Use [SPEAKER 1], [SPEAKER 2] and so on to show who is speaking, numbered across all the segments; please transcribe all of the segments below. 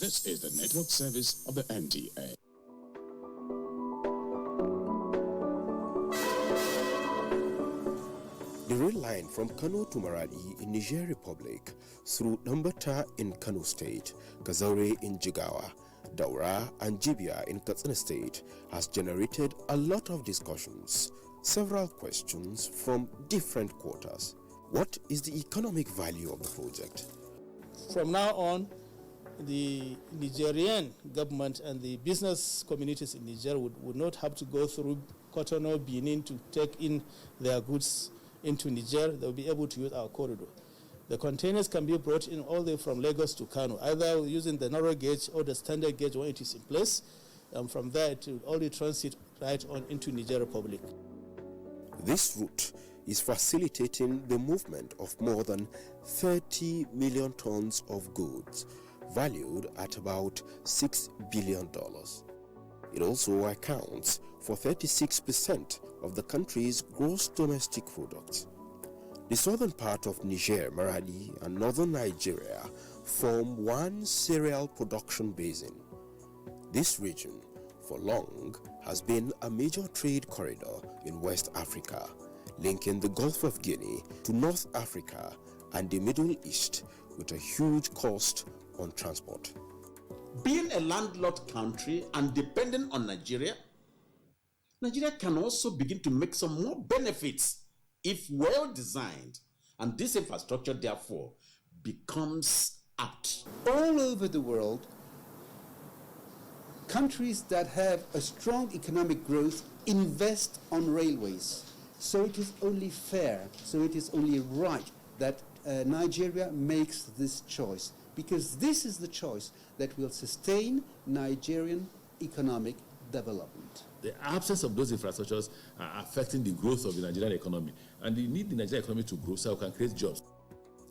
[SPEAKER 1] This is the network service of the NTA.
[SPEAKER 2] The rail line from Kano to Maradi in Niger Republic through Dambata in Kano State, Kazaure in Jigawa, Daura and Jibia in Katsina State has generated a lot of discussions, several questions from different quarters. What is the economic value of the project?
[SPEAKER 3] From now on, the Nigerian government and the business communities in Niger would not have to go through Cotonou, Benin to take in their goods into Niger. They'll be able to use our corridor. The containers can be brought in all the way from Lagos to Kano, either using the narrow gauge or the standard gauge when it is in place. And from there to only transit right on into Niger Republic.
[SPEAKER 2] This route is facilitating the movement of more than 30 million tons of goods, valued at about $6 billion. It also accounts for 36% of the country's gross domestic product. The southern part of Niger, Maradi, and northern Nigeria form one cereal production basin. This region, for long, has been a major trade corridor in West Africa, linking the Gulf of Guinea to North Africa and the Middle East with a huge cost on transport.
[SPEAKER 4] Being a landlocked country and dependent on Nigeria, Nigeria can also begin to make some more benefits if well designed, and this infrastructure therefore becomes apt.
[SPEAKER 5] All over the world, countries that have a strong economic growth invest on railways. So it is only fair, so it is only right that Nigeria makes this choice, because this is the choice that will sustain Nigerian economic development.
[SPEAKER 6] The absence of those infrastructures are affecting the growth of the Nigerian economy, and we need the Nigerian economy to grow so we can create jobs.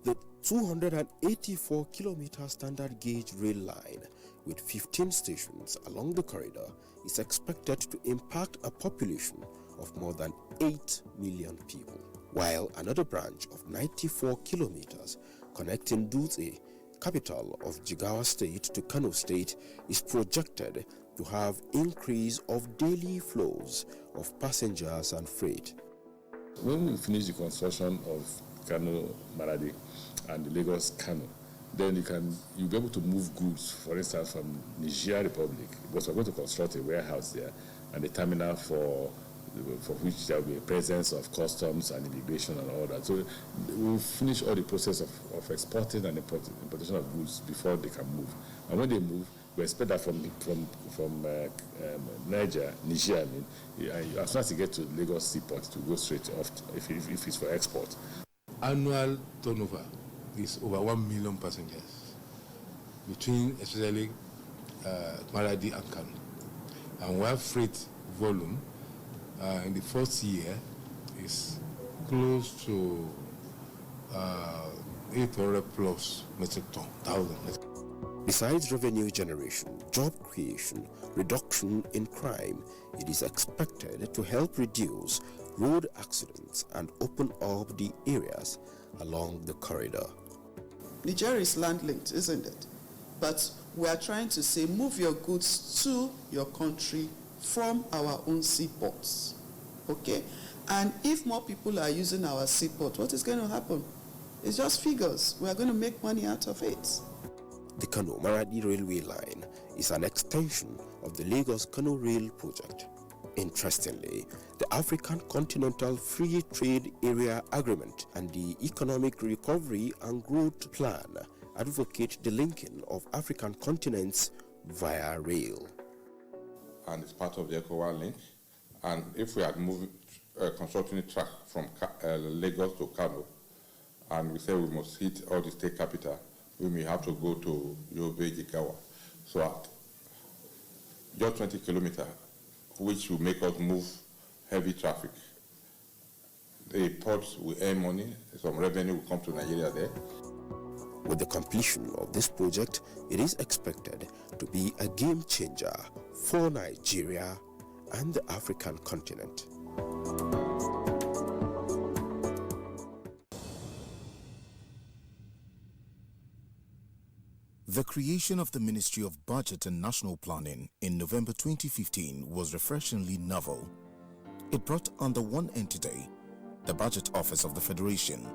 [SPEAKER 2] The 284-kilometer standard gauge rail line with 15 stations along the corridor is expected to impact a population of more than 8 million people, while another branch of 94 kilometers connecting Dutse, capital of Jigawa State, to Kano State is projected to have increase of daily flows of passengers and freight.
[SPEAKER 6] When we finish the construction of Kano-Maradi and the Lagos-Kano, then you'll be able to move goods, for instance, from Niger Republic, because we're going to construct a warehouse there and a terminal for which there will be a presence of customs and immigration and all that. So we'll finish all the process of exporting and importation of goods before they can move. And when they move, we expect that from Niger, as soon as you get to Lagos Seaport, to go straight off if it's for export.
[SPEAKER 7] Annual turnover is over 1 million passengers between especially Maradi and Kano. And while freight volume in the first year is close to 800 plus metric ton, 1,000.
[SPEAKER 2] Besides revenue generation, job creation, reduction in crime, it is expected to help reduce road accidents and open up the areas along the corridor.
[SPEAKER 8] Niger is land-linked, isn't it? But we are trying to say move your goods to your country from our own seaports. Okay? And if more people are using our seaport, what is going to happen? It's just figures. We are going to make money out of it.
[SPEAKER 2] The Kano-Maradi railway line is an extension of the Lagos-Kano Rail project. Interestingly, the African Continental Free Trade Area Agreement and the Economic Recovery and Growth Plan advocate the linking of African continents via rail.
[SPEAKER 9] And it's part of the ECOWAS link. And if we had moved constructing a track from Lagos to Kano, and we say we must hit all the state capital, we may have to go to Yobe, Jigawa. So at just 20 kilometers, which will make us move heavy traffic. The ports will earn money, some revenue will come to Nigeria there.
[SPEAKER 2] With the completion of this project, it is expected to be a game changer for Nigeria and the African continent.
[SPEAKER 10] The creation of the Ministry of Budget and National Planning in November 2015 was refreshingly novel. It brought under one entity the Budget Office of the Federation,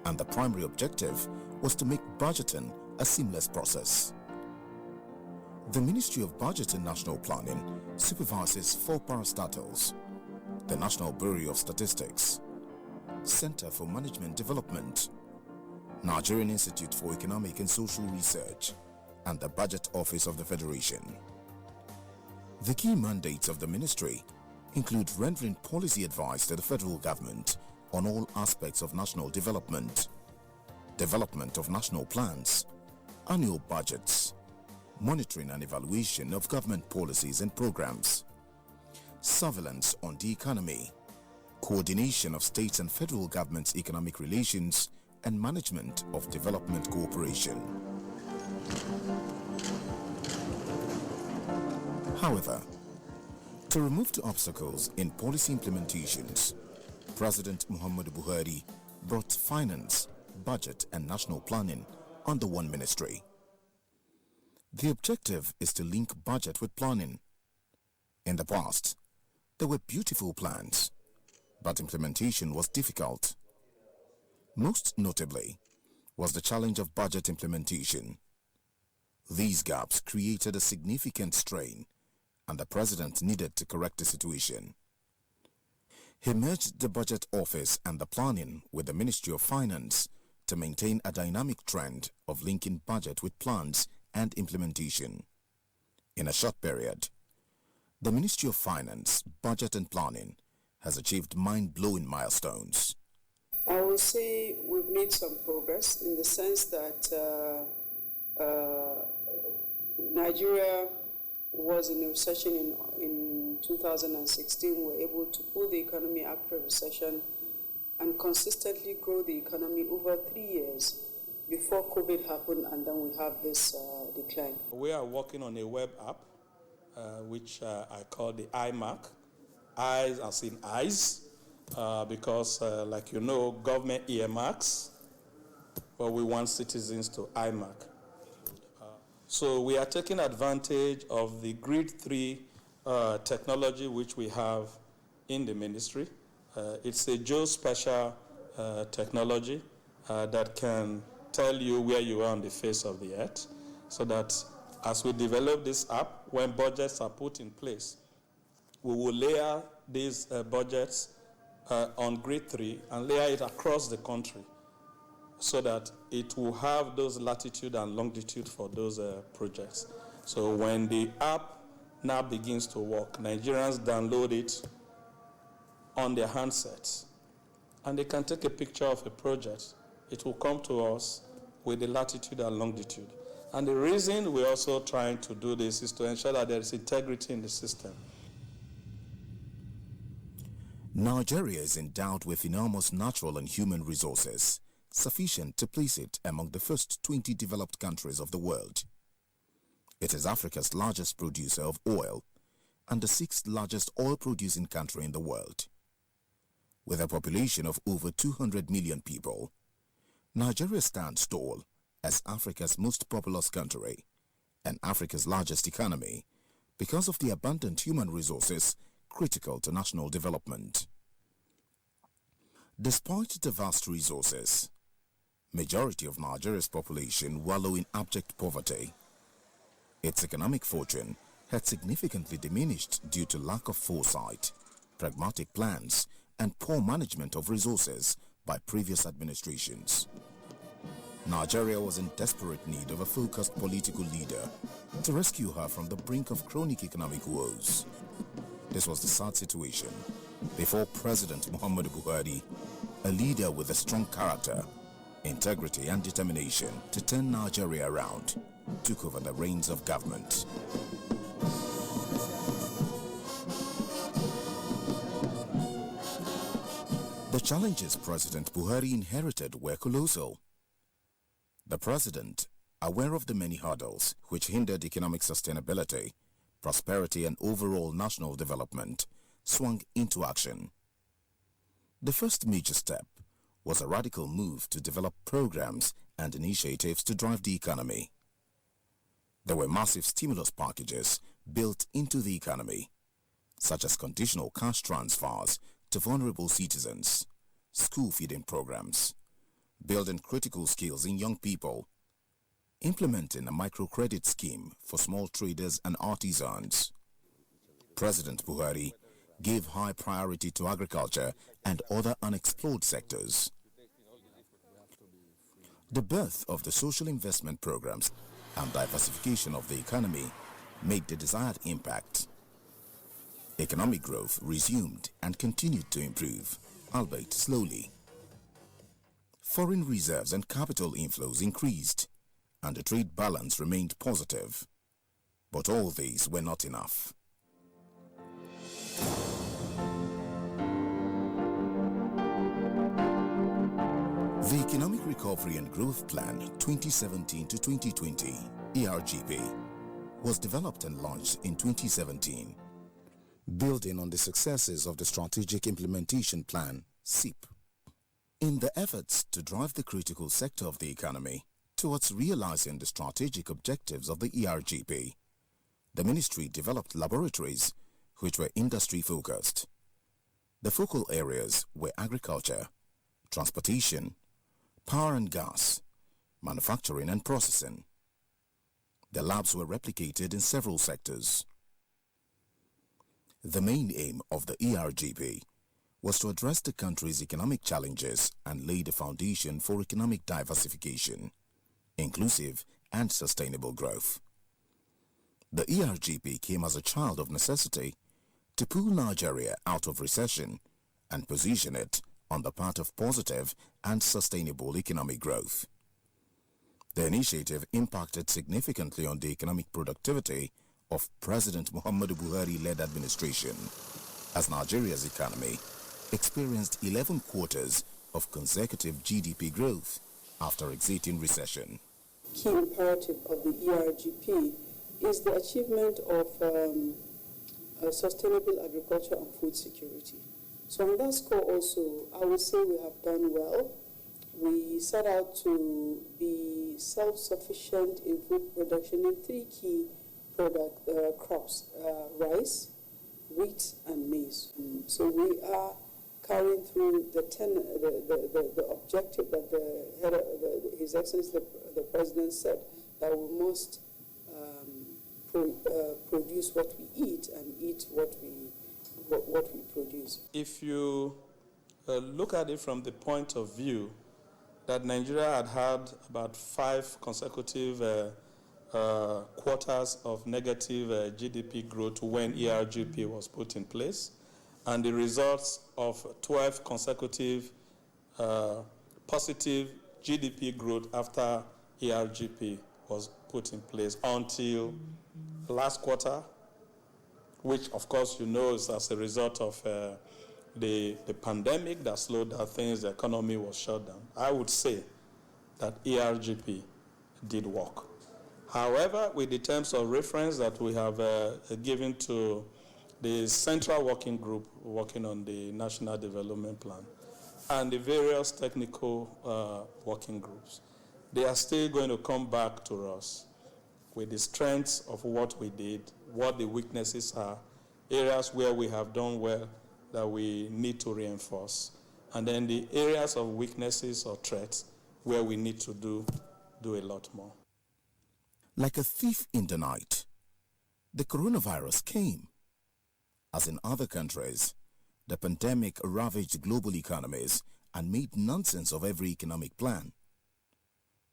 [SPEAKER 10] and the primary objective was to make budgeting a seamless process. The Ministry of Budget and National Planning supervises 4 parastatals: the National Bureau of Statistics, Center for Management Development, Nigerian Institute for Economic and Social Research, and the Budget Office of the Federation. The key mandates of the ministry include rendering policy advice to the federal government on all aspects of national development, development of national plans, annual budgets, monitoring and evaluation of government policies and programs, surveillance on the economy, coordination of states and federal government's economic relations, and management of development cooperation. However, to remove the obstacles in policy implementations, President Muhammadu Buhari brought finance, budget, and national planning under one ministry. The objective is to link budget with planning. In the past, there were beautiful plans, but implementation was difficult. Most notably was the challenge of budget implementation. These gaps created a significant strain, and the president needed to correct the situation. He merged the Budget Office and the Planning with the Ministry of Finance to maintain a dynamic trend of linking budget with plans and implementation. In a short period, the Ministry of Finance, Budget and Planning has achieved mind-blowing milestones.
[SPEAKER 11] I will say we've made some progress in the sense that Nigeria was in a recession in 2016. We were able to pull the economy after recession and consistently grow the economy over 3 years before COVID happened, and then we have this decline.
[SPEAKER 3] We are working on a web app, which I call the iMark. Eyes as in eyes, because like you know, government earmarks, but we want citizens to iMark. So we are taking advantage of the Grid 3 technology which we have in the ministry. It's a geospatial technology that can tell you where you are on the face of the earth, so that as we develop this app, when budgets are put in place, we will layer these budgets on Grid 3 and layer it across the country, so that it will have those latitude and longitude for those projects. So when the app now begins to work, Nigerians download it on their handsets, and they can take a picture of a project. It will come to us with the latitude and longitude. And the reason we're also trying to do this is to ensure that there is integrity in the system.
[SPEAKER 10] Nigeria is endowed with enormous natural and human resources, sufficient to place it among the first 20 developed countries of the world. It is Africa's largest producer of oil and the 6th largest oil-producing country in the world. With a population of over 200 million people, Nigeria stands tall as Africa's most populous country and Africa's largest economy because of the abundant human resources critical to national development. Despite the vast resources, majority of Nigeria's population wallow in abject poverty. Its economic fortune had significantly diminished due to lack of foresight, pragmatic plans, and poor management of resources by previous administrations. Nigeria was in desperate need of a focused political leader to rescue her from the brink of chronic economic woes. This was the sad situation before President Muhammadu Buhari, a leader with a strong character, integrity and determination to turn Nigeria around, took over the reins of government. The challenges President Buhari inherited were colossal. The president, aware of the many hurdles which hindered economic sustainability, prosperity and overall national development, swung into action. The first major step was a radical move to develop programs and initiatives to drive the economy. There were massive stimulus packages built into the economy, such as conditional cash transfers to vulnerable citizens, school feeding programs, building critical skills in young people, implementing a microcredit scheme for small traders and artisans. President Buhari gave high priority to agriculture and other unexplored sectors. The birth of the social investment programs and diversification of the economy made the desired impact. Economic growth resumed and continued to improve, albeit slowly. Foreign reserves and capital inflows increased, and the trade balance remained positive. But all these were not enough. The Economic Recovery and Growth Plan 2017 to 2020, ERGP, was developed and launched in 2017, building on the successes of the Strategic Implementation Plan, SIP. In the efforts to drive the critical sector of the economy towards realizing the strategic objectives of the ERGP, the ministry developed laboratories which were industry-focused. The focal areas were agriculture, transportation, power and gas, manufacturing and processing. The labs were replicated in several sectors. The main aim of the ERGP was to address the country's economic challenges and lay the foundation for economic diversification, inclusive and sustainable growth. The ERGP came as a child of necessity to pull Nigeria out of recession and position it on the path of positive and sustainable economic growth. The initiative impacted significantly on the economic productivity of President Muhammadu Buhari-led administration, as Nigeria's economy experienced 11 quarters of consecutive GDP growth after exiting recession.
[SPEAKER 11] Key imperative of the ERGP is the achievement of sustainable agriculture and food security. So on that score also, I would say we have done well. We set out to be self-sufficient in food production in three key crops, rice, wheat, and maize. So we are carrying through the objective that His Excellency the President said, that we must produce what we eat and eat what we produce.
[SPEAKER 3] If you look at it from the point of view that Nigeria had about 5 consecutive quarters of negative GDP growth when ERGP was put in place, and the results of 12 consecutive positive GDP growth after ERGP was put in place until last quarter, which of course you know is as a result of the pandemic that slowed down things, the economy was shut down. I would say that ERGP did work. However, with the terms of reference that we have given to the Central Working Group working on the National Development Plan and the various technical working groups, they are still going to come back to us with the strengths of what we did, what the weaknesses are, areas where we have done well that we need to reinforce, and then the areas of weaknesses or threats where we need to do a lot more.
[SPEAKER 10] Like a thief in the night, the coronavirus came. As in other countries, the pandemic ravaged global economies and made nonsense of every economic plan.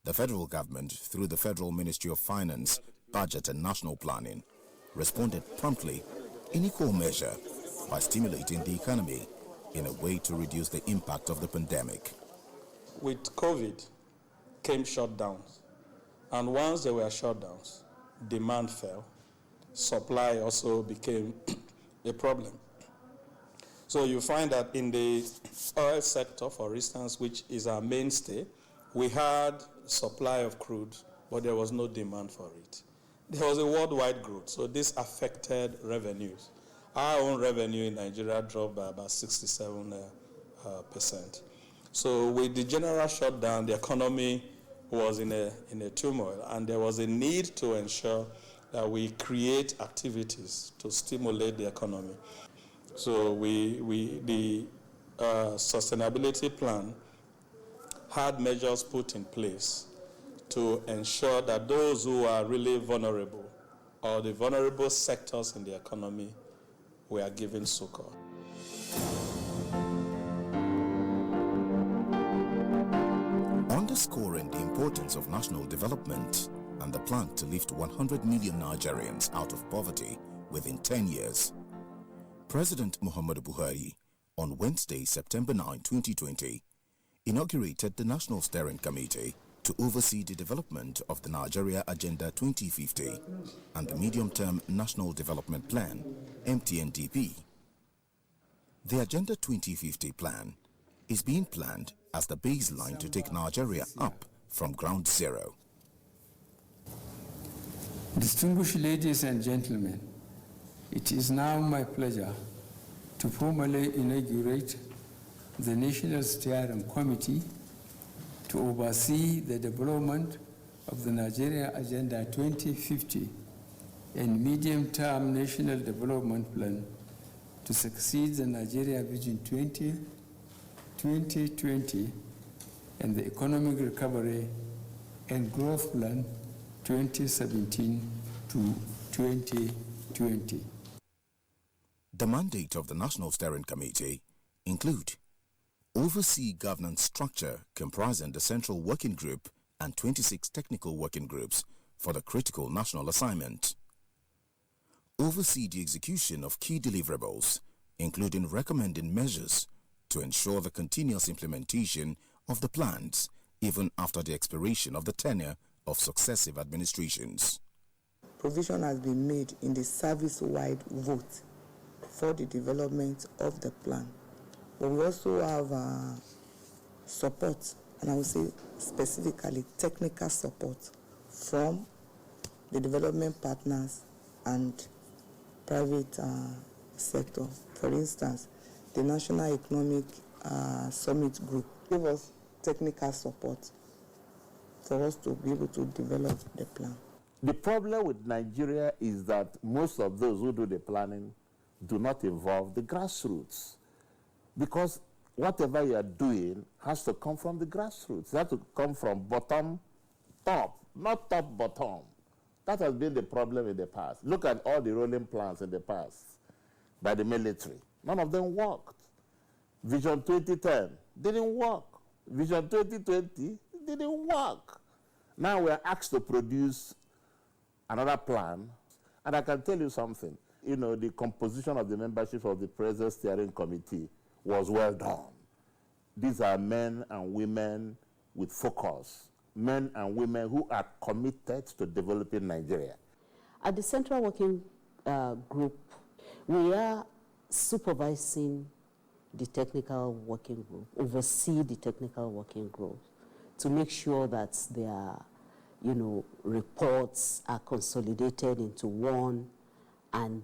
[SPEAKER 10] The federal government, through the Federal Ministry of Finance, Budget and National Planning, responded promptly in equal measure by stimulating the economy in a way to reduce the impact of the pandemic.
[SPEAKER 3] With COVID came shutdowns, and once there were shutdowns, demand fell. Supply also became a problem. So you find that in the oil sector, for instance, which is our mainstay, we had supply of crude, but there was no demand for it. There was a worldwide growth, so this affected revenues. Our own revenue in Nigeria dropped by about 67%. So with the general shutdown, the economy was in a turmoil, and there was a need to ensure that we create activities to stimulate the economy. So the sustainability plan had measures put in place to ensure that those who are really vulnerable, or the vulnerable sectors in the economy, were given succor.
[SPEAKER 10] Underscoring the importance of national development and the plan to lift 100 million Nigerians out of poverty within 10 years, President Muhammadu Buhari, on Wednesday, September 9, 2020, inaugurated the National Steering Committee to oversee the development of the Nigeria Agenda 2050 and the Medium-Term National Development Plan, MTNDP. The Agenda 2050 plan is being planned as the baseline to take Nigeria up from ground zero.
[SPEAKER 12] Distinguished ladies and gentlemen, it is now my pleasure to formally inaugurate the National Steering Committee to oversee the development of the Nigeria Agenda 2050 and Medium-Term National Development Plan to succeed the Nigeria Vision 2020 and the Economic Recovery and Growth Plan 2017 to 2020.
[SPEAKER 10] The mandate of the National Steering Committee include oversee governance structure comprising the Central Working Group and 26 technical working groups for the critical national assignment. Oversee the execution of key deliverables, including recommending measures to ensure the continuous implementation of the plans even after the expiration of the tenure of successive administrations.
[SPEAKER 13] Provision has been made in the service-wide vote for the development of the plan. But we also have support, and I would say specifically technical support from the development partners and private sector. For instance, the National Economic Summit Group gave us technical support for us to be able to develop the plan.
[SPEAKER 14] The problem with Nigeria is that most of those who do the planning do not involve the grassroots, because whatever you are doing has to come from the grassroots. It has to come from bottom top, not top bottom. That has been the problem in the past. Look at all the rolling plans in the past by the military. None of them worked. Vision 2010 didn't work. Vision 2020 didn't work. Now we are asked to produce another plan, and I can tell you something. You know, the composition of the membership of the present steering committee was well done. These are men and women with focus, men and women who are committed to developing Nigeria.
[SPEAKER 15] At the Central Working Group, we are supervising the technical working group, oversee the technical working group to make sure that their, reports are consolidated into one, and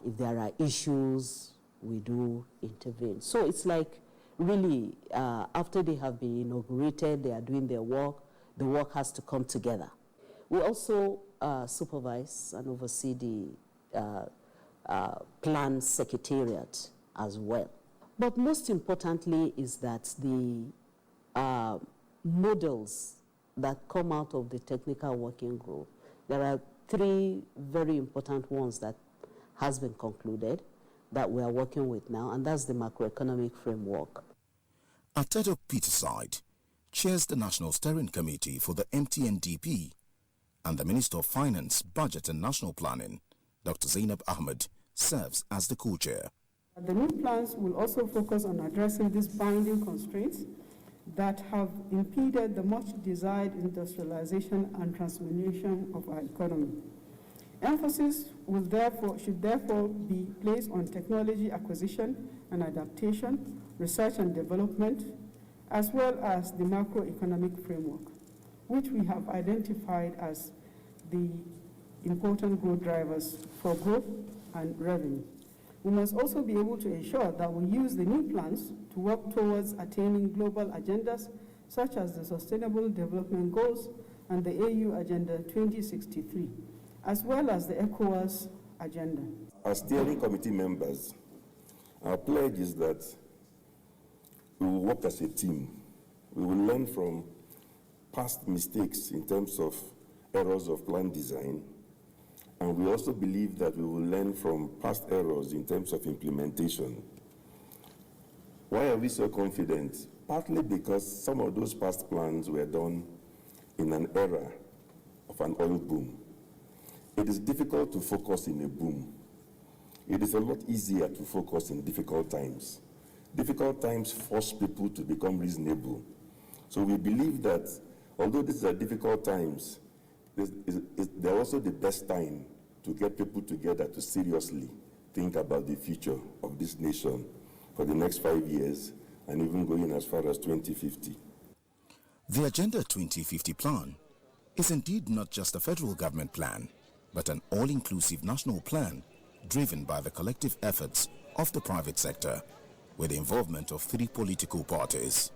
[SPEAKER 15] if there are issues, we do intervene. So it's like really, after they have been inaugurated, they are doing their work, the work has to come together. We also supervise and oversee the plan secretariat as well. But most importantly is that the models that come out of the technical working group, there are 3 very important ones that has been concluded that we are working with now, and that's the macroeconomic framework.
[SPEAKER 10] Atedo Peterside chairs the National Steering Committee for the MTNDP, and the Minister of Finance, Budget and National Planning, Dr. Zainab Ahmed, serves as the co-chair.
[SPEAKER 16] The new plans will also focus on addressing these binding constraints that have impeded the much desired industrialization and transformation of our economy. Emphasis should therefore be placed on technology acquisition and adaptation, research and development, as well as the macroeconomic framework, which we have identified as the important growth drivers for growth and revenue. We must also be able to ensure that we use the new plans to work towards attaining global agendas such as the Sustainable Development Goals and the AU Agenda 2063, as well as the ECOWAS agenda.
[SPEAKER 17] As steering committee members, our pledge is that we will work as a team. We will learn from past mistakes in terms of errors of plan design, and we also believe that we will learn from past errors in terms of implementation. Why are we so confident? Partly because some of those past plans were done in an era of an oil boom. It is difficult to focus in a boom. It is a lot easier to focus in difficult times. Difficult times force people to become reasonable. So we believe that although these are difficult times, they're also the best time to get people together to seriously think about the future of this nation for the next 5 years and even going as far as 2050.
[SPEAKER 10] The Agenda 2050 plan is indeed not just a federal government plan, but an all-inclusive national plan driven by the collective efforts of the private sector, with the involvement of 3 political parties,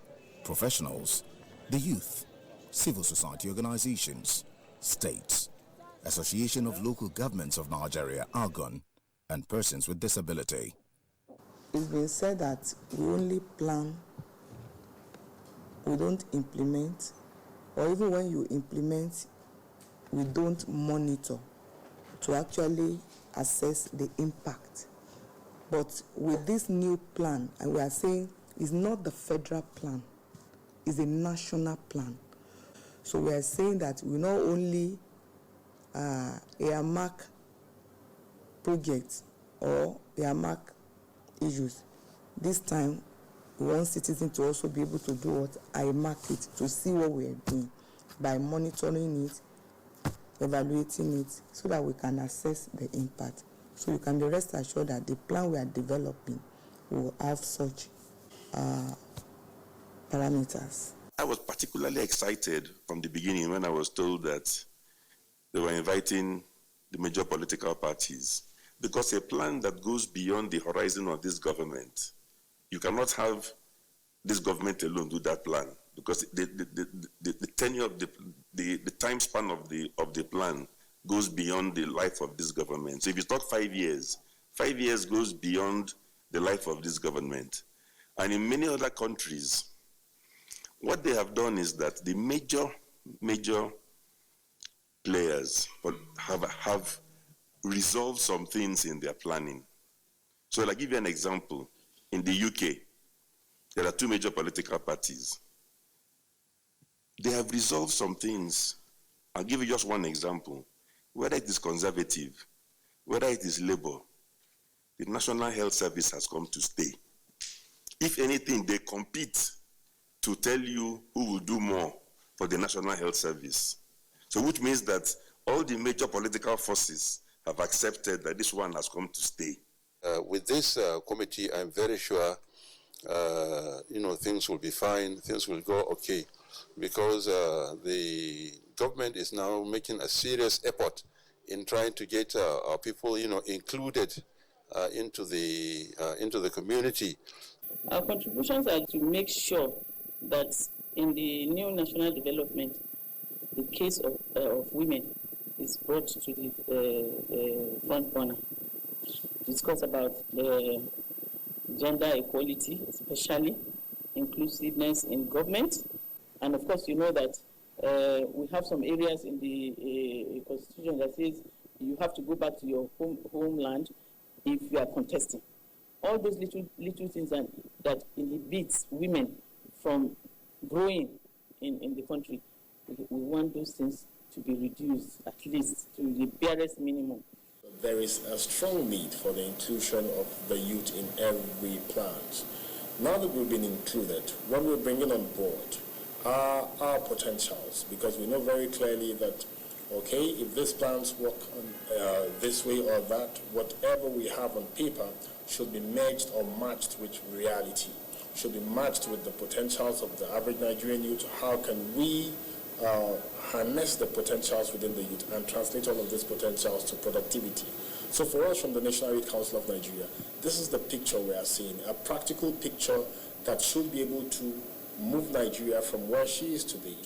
[SPEAKER 10] professionals, the youth, civil society organizations, states, Association of Local Governments of Nigeria, ALGON, and persons with disability.
[SPEAKER 13] It's been said that we only plan, we don't implement, or even when you implement, we don't monitor to actually assess the impact. But with this new plan, and we are saying it's not the federal plan, it's a national plan. So we are saying that we not only earmark projects or earmark issues. This time, we want citizens to also be able to do what? Earmark it, to see what we are doing by monitoring it, evaluating it, so that we can assess the impact. So you can be rest assured that the plan we are developing will have such parameters.
[SPEAKER 17] I was particularly excited from the beginning when I was told that they were inviting the major political parties, because a plan that goes beyond the horizon of this government, you cannot have this government alone do that plan, because the tenure of the time span of the plan goes beyond the life of this government. So if you talk 5 years, 5 years goes beyond the life of this government. And in many other countries, what they have done is that the major players have resolved some things in their planning. So I'll give you an example. In the UK, there are 2 major political parties. They have resolved some things. I'll give you just one example. Whether it is Conservative, whether it is Labour, the National Health Service has come to stay. If anything, they compete to tell you who will do more for the National Health Service. So which means that all the major political forces have accepted that this one has come to stay.
[SPEAKER 18] With this committee, I'm very sure, things will be fine, things will go okay, because the government is now making a serious effort in trying to get our people, included into the community.
[SPEAKER 19] Our contributions are to make sure that in the new national development, the case of women is brought to the front corner. Discuss about the gender equality, especially inclusiveness in government, and of course, you know that we have some areas in the constitution that says you have to go back to your homeland if you are contesting. All those little things that inhibits women from growing in the country, we want those things to be reduced at least to the barest minimum.
[SPEAKER 20] There is a strong need for the inclusion of the youth in every plan. Now that we've been included, what we're bringing on board are our potentials, because we know very clearly that, okay, if these plans work on, this way or that, whatever we have on paper should be merged or matched with reality, should be matched with the potentials of the average Nigerian youth. How can we harness the potentials within the youth and translate all of these potentials to productivity? So for us from the National Youth Council of Nigeria, this is the picture we are seeing, a practical picture that should be able to move Nigeria from where she is to be,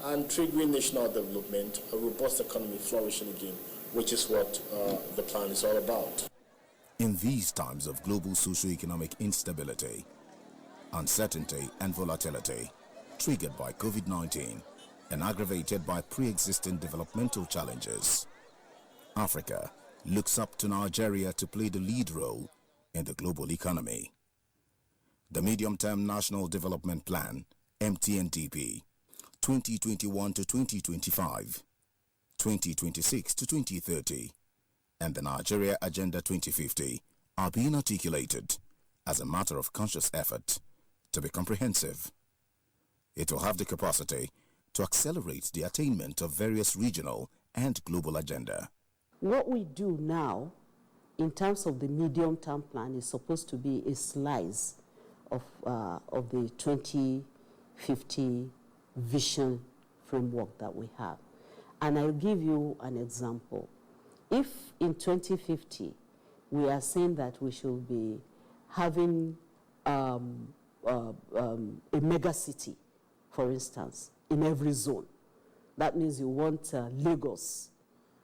[SPEAKER 20] and triggering national development, a robust economy flourishing again, which is what the plan is all about.
[SPEAKER 10] In these times of global socio-economic instability, uncertainty and volatility, triggered by COVID-19 and aggravated by pre-existing developmental challenges, Africa looks up to Nigeria to play the lead role in the global economy. The Medium-Term National Development Plan, MTNDP, 2021 to 2025, 2026 to 2030, and the Nigeria Agenda 2050 are being articulated as a matter of conscious effort to be comprehensive. It will have the capacity to accelerate the attainment of various regional and global agenda.
[SPEAKER 15] What we do now in terms of the medium-term plan is supposed to be a slice of the 2050 vision framework that we have. And I'll give you an example. If in 2050 we are saying that we should be having a mega city, for instance, in every zone, that means you want Lagos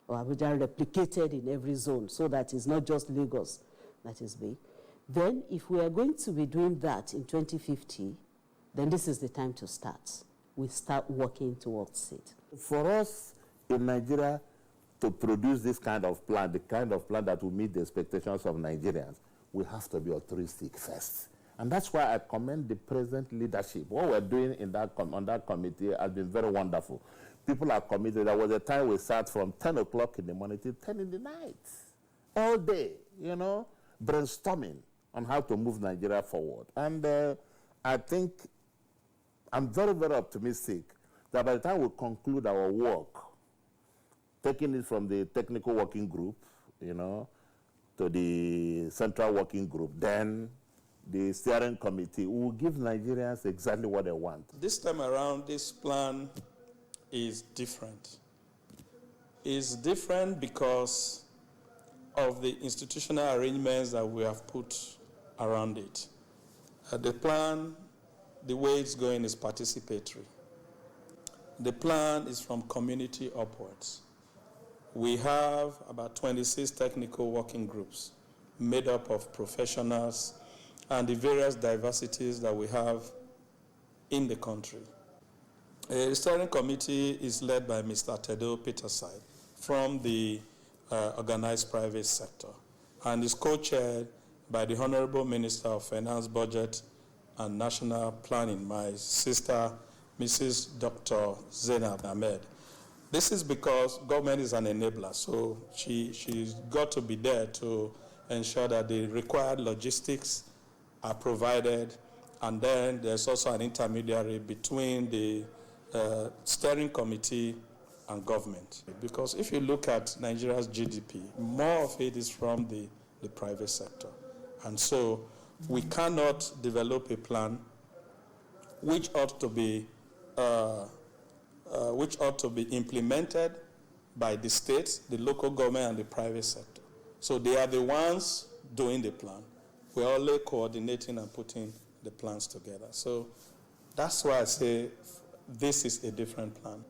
[SPEAKER 15] or Abuja replicated in every zone so that it's not just Lagos that is big. Then if we are going to be doing that in 2050, then this is the time to start. We start working towards it.
[SPEAKER 14] For us in Nigeria to produce this kind of plan, the kind of plan that will meet the expectations of Nigerians, we have to be altruistic first. And that's why I commend the present leadership. What we're doing in on that committee has been very wonderful. People are committed. There was a time we sat from 10 o'clock in the morning till 10 in the night, all day, you know, brainstorming on how to move Nigeria forward. And I think I'm very, very optimistic that by the time we conclude our work, taking it from the technical working group, you know, to the central working group, then the steering committee will give Nigerians exactly what they want.
[SPEAKER 3] This time around, this plan is different. It's different because of the institutional arrangements that we have put around it. The plan, the way it's going is participatory. The plan is from community upwards. We have about 26 technical working groups made up of professionals and the various diversities that we have in the country. The steering committee is led by Mr. Tedo Peterside from the organized private sector and is co-chaired by the Honorable Minister of Finance, Budget and National Planning, my sister, Mrs. Dr. Zainab Ahmed. This is because government is an enabler, so she's got to be there to ensure that the required logistics are provided, and then there's also an intermediary between the steering committee and government. Because if you look at Nigeria's GDP, more of it is from the private sector. And so we cannot develop a plan which ought to be implemented by the state, the local government, and the private sector. So they are the ones doing the plan. We're only coordinating and putting the plans together. So that's why I say this is a different plan.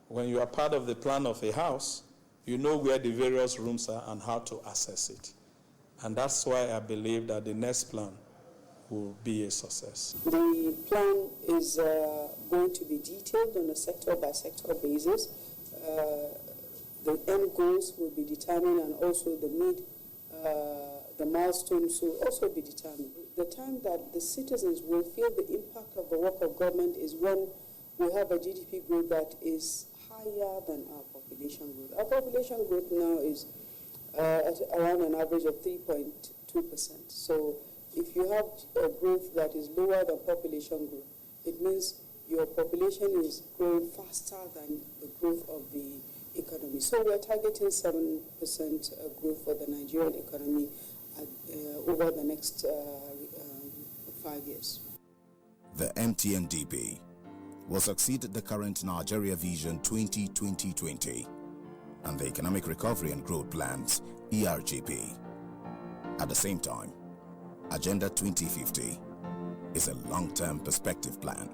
[SPEAKER 3] When you are part of the plan of a house, you know where the various rooms are and how to access it. And that's why I believe that the next plan will be a success.
[SPEAKER 11] The plan is going to be detailed on a sector-by-sector basis. The end goals will be determined, and also the milestones will also be determined. The time that the citizens will feel the impact of the work of government is when we have a GDP growth that is higher than our population growth. Our population growth now is at around an average of 3.2%. So if you have a growth that is lower than population growth, it means your population is growing faster than the growth of the economy. So we're targeting 7% growth for the Nigerian economy over the next 5 years.
[SPEAKER 10] The MTNDP will succeed the current Nigeria Vision 2020 and the Economic Recovery and Growth Plans, ERGP. At the same time, Agenda 2050 is a long-term perspective plan.